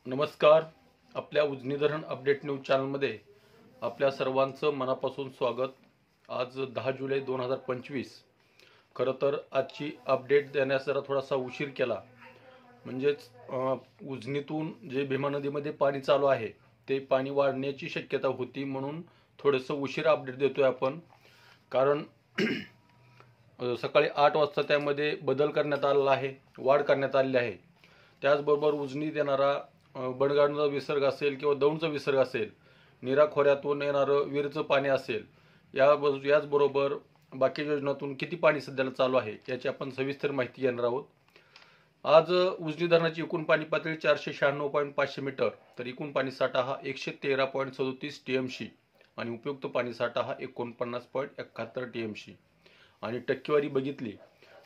नमस्कार. आपल्या उजनी धरण अपडेट न्यूज चॅनलमध्ये आपल्या सर्वांचं मनापासून स्वागत. आज 10 जुलै 2025. खरं तर आजची अपडेट देण्यास जरा थोडासा उशीर केला. म्हणजेच उजनीतून जे भीमा नदीमध्ये पाणी चालू आहे ते पाणी वाढण्याची शक्यता होती, म्हणून थोडंसं उशीर अपडेट देतोय आपण. कारण सकाळी 8 वाजता त्यामध्ये बदल करण्यात आलेला आहे, वाढ करण्यात आलेली आहे. त्याचबरोबर उजनीत येणारा बंडगाडचा विसर्ग असेल किंवा दौंडचा विसर्ग असेल, नीरा खोऱ्यातून येणारं विहिरीचं पाणी असेल, याचबरोबर बाकी योजनातून किती पाणी सध्याला चालू आहे याची आपण सविस्तर माहिती घेणार आहोत. आज उजनी धरणाची एकूण पाणी पातळी 496.500 मीटर, तर एकूण पाणी साठा हा 113.37 TMC आणि उपयुक्त पाणी साठा हा 49.71 TMC. आणि टक्केवारी बघितली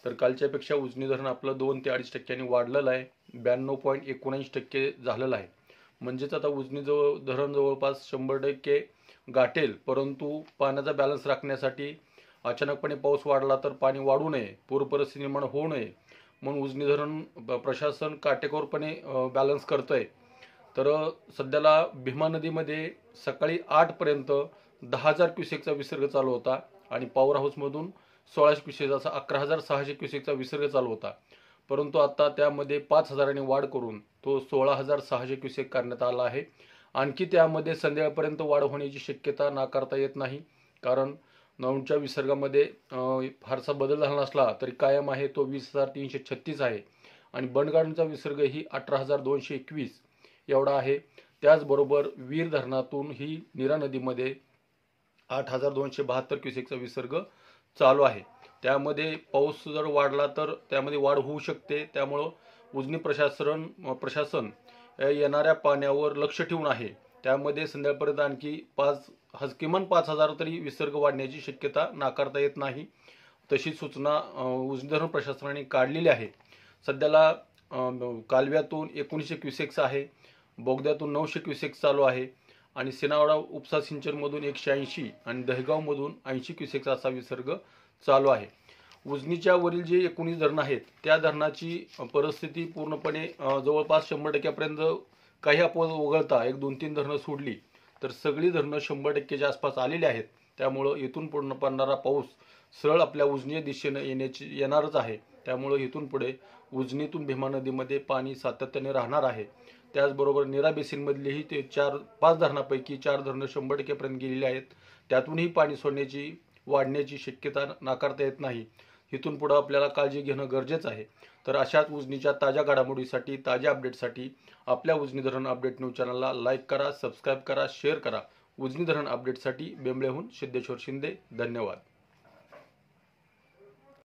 तर कालच्यापेक्षा उजनी धरण आपलं 2 ते 2.5% वाढलेलं आहे. 92.19% झालेलं आहे. म्हणजेच आता उजनी धरण जवळपास 100% गाठेल. परंतु पाण्याचा बॅलन्स राखण्यासाठी अचानकपणे पाऊस वाढला तर पाणी वाढू नये, पूर परिस्थिती निर्माण होऊ नये, म्हणून उजनी धरण प्रशासन काटेकोरपणे बॅलन्स करतंय. तर सध्याला भीमा नदीमध्ये सकाळी 8 पर्यंत 10,000 क्युसेकचा विसर्ग चालू होता आणि पॉवर हाऊसमधून 1600 क्युसेक असा 11,600 क्युसेकचा विसर्ग चालू होता. परंतु आता त्यामध्ये 5,000 वाढ करून तो 16,600 क्युसेक करण्यात आला आहे. आणखी त्यामध्ये संध्याकाळपर्यंत वाढ होण्याची शक्यता नाकारता येत नाही, कारण दौंडच्या विसर्गामध्ये फारसा बदल झाला नसला तरी कायम आहे तो 20,336 आहे आणि बंडगाडचा विसर्गही 18,221 एवढा आहे. त्याचबरोबर वीर धरणातून ही नीरा नदीमध्ये 8,272 क्युसेकचा विसर्ग चालू आहे. त्यामध्ये पाऊस जर वाढला तर त्यामध्ये वाढ होऊ शकते. त्यामुळं उजनी प्रशासन येणाऱ्या पाण्यावर लक्ष ठेवून आहे. त्यामध्ये संध्याकाळपर्यंत आणखी किमान 5,000 तरी विसर्ग वाढण्याची शक्यता नाकारता येत नाही. तशी सूचना उजनी धरण प्रशासनाने काढलेली आहे. सध्याला कालव्यातून 1900 क्युसेक्स आहे, बोगद्यातून 900 क्युसेक्स चालू आहे आणि सेनावडा उपसा सिंचनमधून 180 आणि दहेगावमधून 80 क्युसेक्स असा विसर्ग चालू आहे. उजनीच्या वरील जे 19 धरणं आहेत त्या धरणाची परिस्थिती पूर्णपणे जवळपास 100%पर्यंत काही अपवाद वगळता 1-2-3 धरणं सोडली तर सगळी धरणं 100%च्या आसपास आलेली आहेत. त्यामुळं इथून पूर्ण पडणारा पाऊस सरळ आपल्या उजनी दिशेनं येणारच आहे. त्यामुळं इथून पुढे उजनीतून भीमा नदीमध्ये पाणी सातत्याने राहणार आहे. त्याचबरोबर नीरा बेसिनमधलीही ते 4-5 धरणापैकी 4 धरणं 100%पर्यंत गेलेली आहेत. त्यातूनही पाणी वाढण्याची शक्यता नाकारता येत नाही. इथून पुढे आपल्याला काळजी घेणं गरजेचं आहे. तर अशाच उजनीच्या ताज्या घडामोडीसाठी, ताज्या अपडेटसाठी आपल्या उजनी धरण अपडेट न्यूज चॅनलला लाईक करा, सबस्क्राईब करा, शेअर करा. उजनी धरण अपडेटसाठी बेंबळेहून सिद्धेश्वर शिंदे. धन्यवाद.